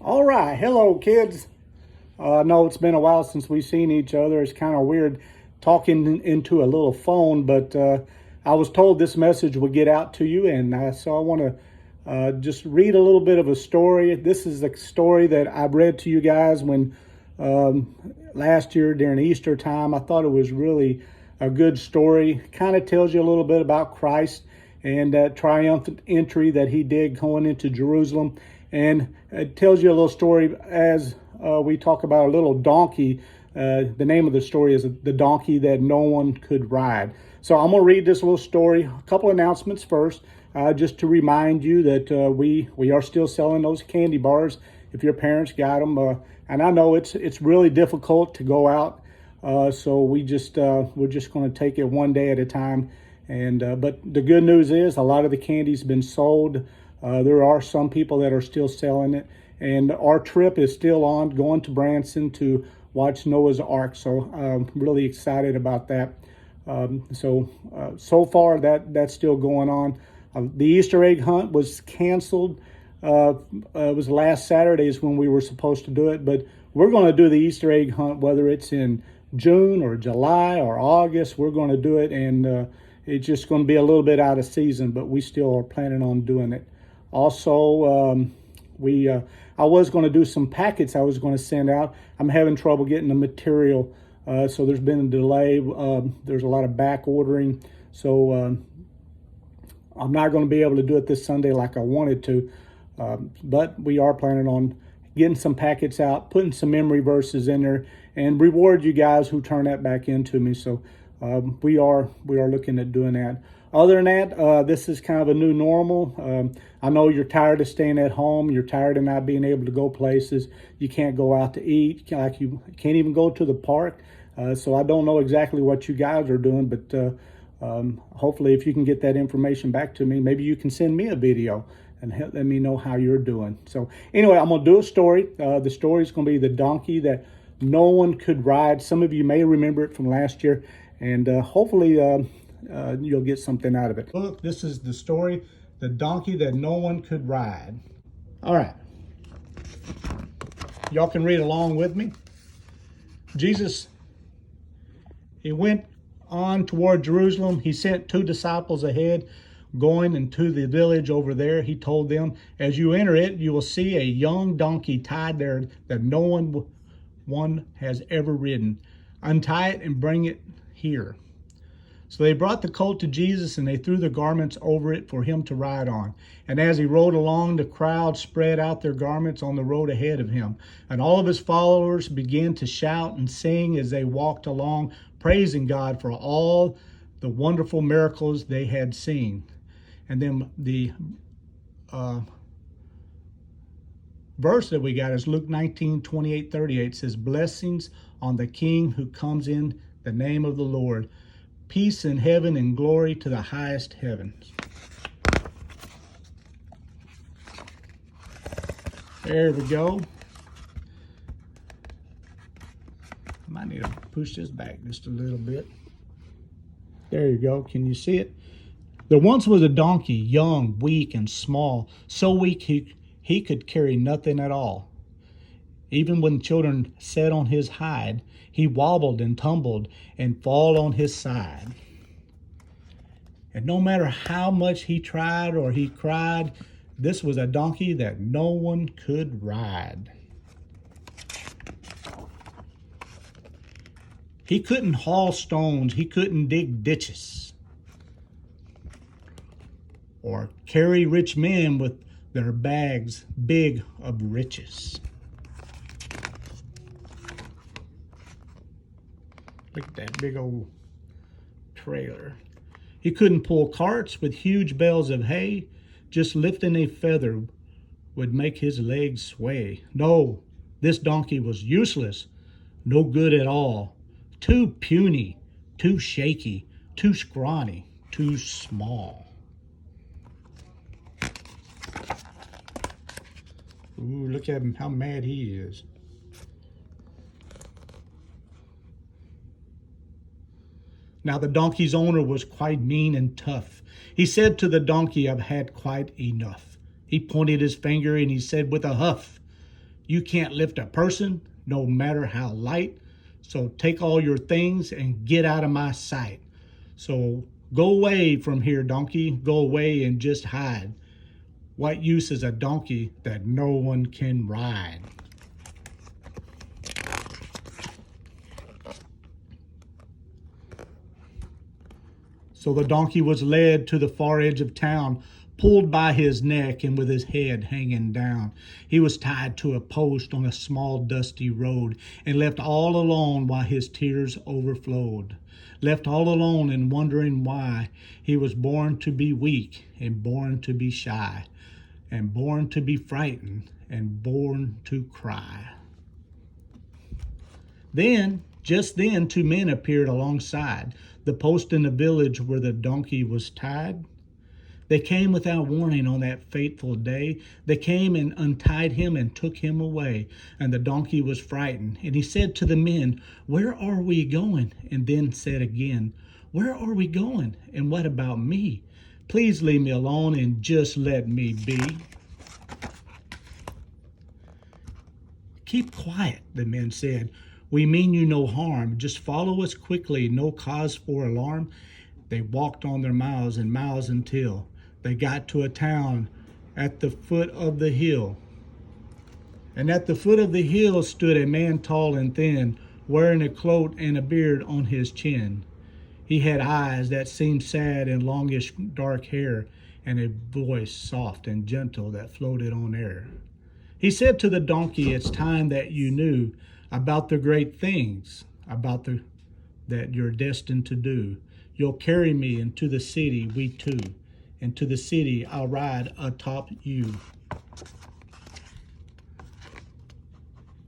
All right, hello kids. I know it's been a while since we've seen each other. It's kind of weird talking into a little phone, but I was told this message would get out to you, and so I want to just read a little bit of a story. This is a story that I read to you guys when last year during Easter time. I thought it was really a good story. Kind of tells you a little bit about Christ and that triumphant entry that he did going into Jerusalem. And it tells you a little story as we talk about a little donkey. The name of the story is The Donkey That No One Could Ride. So I'm going to read this little story. A couple announcements first, just to remind you that we are still selling those candy bars if your parents got them. And I know it's really difficult to go out, so we're just going to take it one day at a time. And but the good news is a lot of the candy's been sold. There are some people that are still selling it, and our trip is still on, going to Branson to watch Noah's Ark. So I'm really excited about that. So far that's still going on. The Easter egg hunt was canceled. It was last Saturday is when we were supposed to do it, but we're going to do the Easter egg hunt whether it's in June or July or August. We're going to do it, and it's just going to be a little bit out of season, but we still are planning on doing it. Also, I was going to do some packets I was going to send out. I'm having trouble getting the material, so there's been a delay. There's a lot of back ordering, so I'm not going to be able to do it this Sunday like I wanted to, but we are planning on getting some packets out, putting some memory verses in there, and reward you guys who turn that back into me. So we are looking at doing that. Other than that, this is kind of a new normal. I know you're tired of staying at home. You're tired of not being able to go places. You can't go out to eat. Like you can't even go to the park. So I don't know exactly what you guys are doing, but hopefully if you can get that information back to me, maybe you can send me a video and let me know how you're doing. So anyway, I'm going to do a story. The story is going to be The Donkey That No One Could Ride. Some of you may remember it from last year, and hopefully you'll get something out of it. Look, this is the story, The Donkey That No One Could Ride. All right. Y'all can read along with me. Jesus, he went on toward Jerusalem. He sent 2 disciples ahead, going into the village over there. He told them, as you enter it, you will see a young donkey tied there that no one has ever ridden. Untie it and bring it here. So they brought the colt to Jesus, and they threw their garments over it for him to ride on. And as he rode along, the crowd spread out their garments on the road ahead of him. And all of his followers began to shout and sing as they walked along, praising God for all the wonderful miracles they had seen. And then the verse that we got is Luke 19:28-38. Says, blessings on the King who comes in the name of the Lord. Peace in heaven and glory to the highest heavens. There we go. I might need to push this back just a little bit. There you go. Can you see it? There once was a donkey, young, weak, and small, so weak he could carry nothing at all. Even when children sat on his hide, he wobbled and tumbled and fall on his side. And no matter how much he tried or he cried, this was a donkey that no one could ride. He couldn't haul stones. He couldn't dig ditches or carry rich men with their bags big of riches. Look at that big old trailer. He couldn't pull carts with huge bales of hay. Just lifting a feather would make his legs sway. No, this donkey was useless, no good at all. Too puny, too shaky, too scrawny, too small. Ooh, look at him, how mad he is. Now the donkey's owner was quite mean and tough. He said to the donkey, I've had quite enough. He pointed his finger and he said with a huff, You can't lift a person, no matter how light. So take all your things and get out of my sight. So go away from here, donkey. Go away and just hide. What use is a donkey that no one can ride? So the donkey was led to the far edge of town, pulled by his neck and with his head hanging down. He was tied to a post on a small dusty road and left all alone while his tears overflowed. Left all alone and wondering why he was born to be weak and born to be shy and born to be frightened and born to cry. Then, just then, two men appeared alongside the post in the village where the donkey was tied. They came without warning on that fateful day. They came and untied him and took him away. And the donkey was frightened. And he said to the men, "Where are we going?" And then said again, "Where are we going? And what about me? Please leave me alone and just let me be." "Keep quiet," the men said. "We mean you no harm. Just follow us quickly, no cause for alarm." They walked on their miles and miles until they got to a town at the foot of the hill. And at the foot of the hill stood a man tall and thin, wearing a cloak and a beard on his chin. He had eyes that seemed sad and longish dark hair, and a voice soft and gentle that floated on air. He said to the donkey, "It's time that you knew about the great things that you're destined to do. You'll carry me into the city, we two. Into the city I'll ride atop you."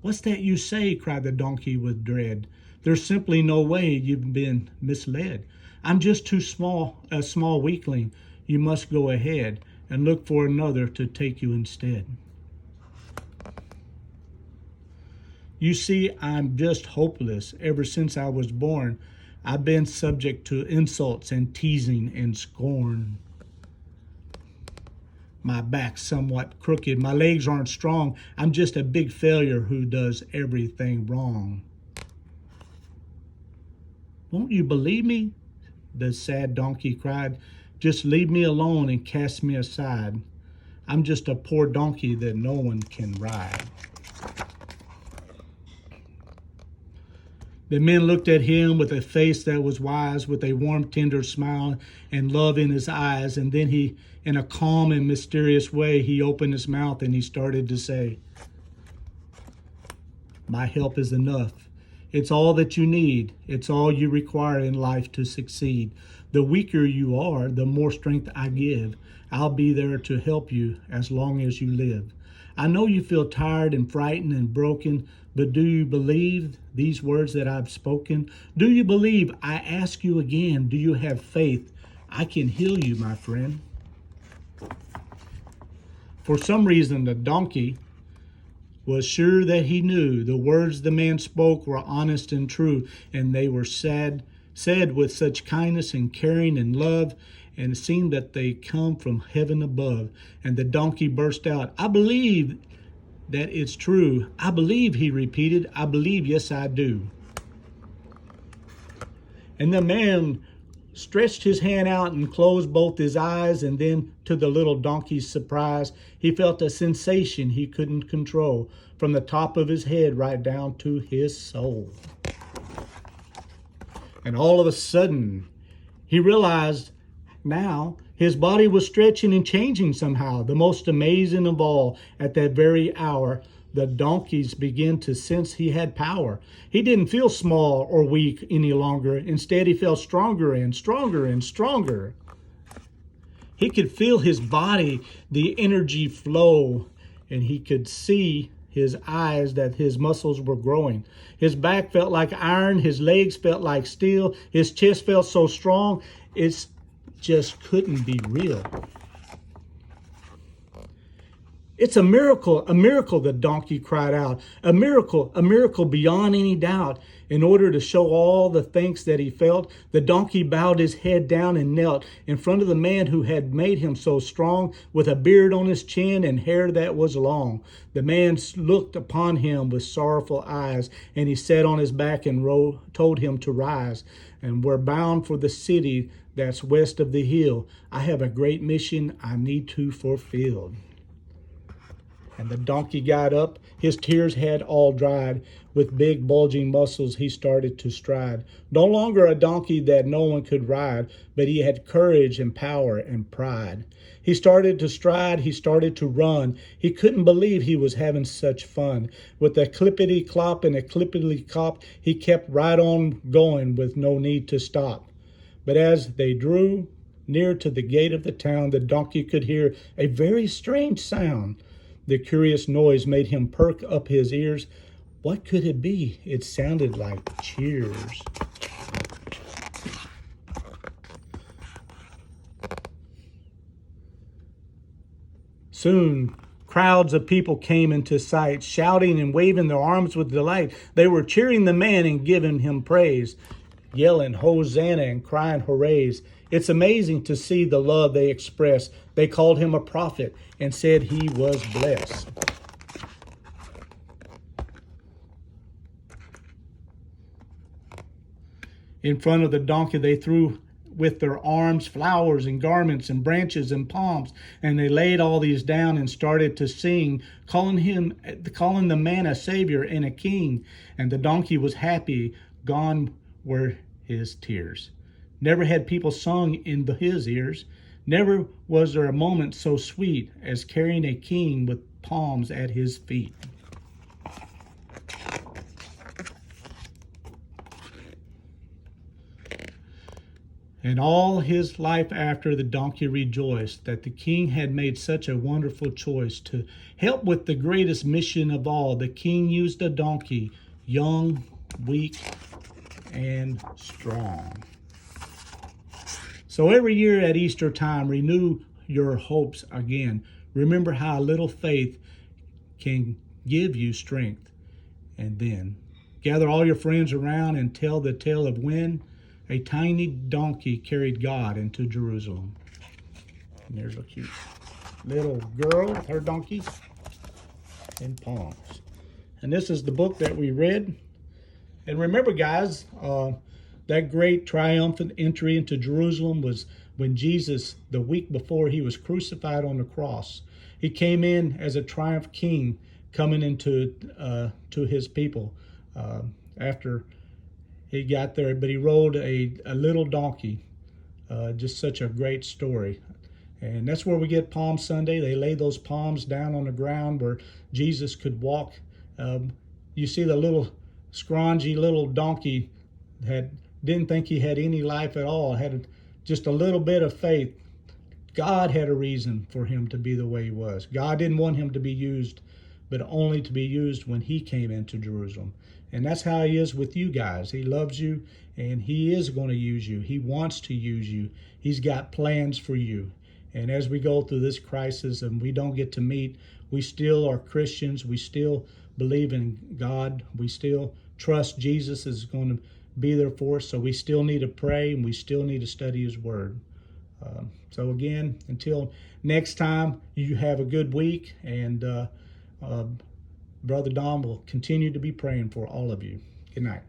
"What's that you say?" cried the donkey with dread. "There's simply no way. You've been misled. I'm just a small weakling. You must go ahead and look for another to take you instead. You see, I'm just hopeless. Ever since I was born, I've been subject to insults and teasing and scorn. My back's somewhat crooked. My legs aren't strong. I'm just a big failure who does everything wrong." "Won't you believe me?" the sad donkey cried. "Just leave me alone and cast me aside. I'm just a poor donkey that no one can ride." The men looked at him with a face that was wise, with a warm, tender smile and love in his eyes. And then he, in a calm and mysterious way, he opened his mouth and he started to say, "My help is enough. It's all that you need. It's all you require in life to succeed. The weaker you are, the more strength I give. I'll be there to help you as long as you live. I know you feel tired and frightened and broken, but do you believe these words that I've spoken? Do you believe? I ask you again, do you have faith? I can heal you, my friend." For some reason, the donkey was sure that he knew the words the man spoke were honest and true, and they were said with such kindness and caring and love, and it seemed that they come from heaven above. And the donkey burst out, "I believe that it's true. I believe," he repeated. "I believe, yes, I do." And the man stretched his hand out and closed both his eyes, and then, to the little donkey's surprise, he felt a sensation he couldn't control from the top of his head right down to his soul. And all of a sudden, he realized now his body was stretching and changing somehow. The most amazing of all, at that very hour, the donkeys began to sense he had power. He didn't feel small or weak any longer. Instead, he felt stronger and stronger and stronger. He could feel his body, the energy flow, and he could see his eyes that his muscles were growing. His back felt like iron. His legs felt like steel. His chest felt so strong, it just couldn't be real. It's a miracle, the donkey cried out. A miracle beyond any doubt. In order to show all the thanks that he felt, the donkey bowed his head down and knelt in front of the man who had made him so strong, with a beard on his chin and hair that was long. The man looked upon him with sorrowful eyes, and he sat on his back and told him to rise. And we're bound for the city that's west of the hill. I have a great mission I need to fulfill. And the donkey got up. His tears had all dried. With big bulging muscles he started to stride. No longer a donkey that no one could ride, but he had courage and power and pride. He started to stride, he started to run. He couldn't believe he was having such fun. With a clippity-clop and a clippity-clop, he kept right on going with no need to stop. But as they drew near to the gate of the town, the donkey could hear a very strange sound. The curious noise made him perk up his ears. What could it be? It sounded like cheers. Soon, crowds of people came into sight, shouting and waving their arms with delight. They were cheering the man and giving him praise, yelling Hosanna and crying hoorays. It's amazing to see the love they expressed. They called him a prophet and said he was blessed. In front of the donkey, they threw with their arms flowers and garments and branches and palms, and they laid all these down and started to sing, calling the man a savior and a king. And the donkey was happy. Gone were his tears. Never had people sung in his ears. Never was there a moment so sweet as carrying a king with palms at his feet. And all his life after, the donkey rejoiced that the king had made such a wonderful choice to help with the greatest mission of all. The king used a donkey, young, weak, and strong. So every year at Easter time, renew your hopes again. Remember how a little faith can give you strength. And then gather all your friends around and tell the tale of when a tiny donkey carried God into Jerusalem. And there's a cute little girl with her donkey and palms. And this is the book that we read. And remember, guys, that great triumphant entry into Jerusalem was when Jesus, the week before he was crucified on the cross, he came in as a triumph king coming into to his people after he got there. But he rode a little donkey. Just such a great story. And that's where we get Palm Sunday. They lay those palms down on the ground where Jesus could walk. You see the little scrawny little donkey didn't think he had any life at all, had just a little bit of faith. God had a reason for him to be the way he was. God didn't want him to be used, but only to be used when he came into Jerusalem. And that's how he is with you guys. He loves you, and he is going to use you. He wants to use you. He's got plans for you. And as we go through this crisis and we don't get to meet, we still are Christians. We still believe in God. We still trust Jesus is going to be there for us. So we still need to pray, and we still need to study his word. So again, until next time, you have a good week. And Brother Don will continue to be praying for all of you. Good night.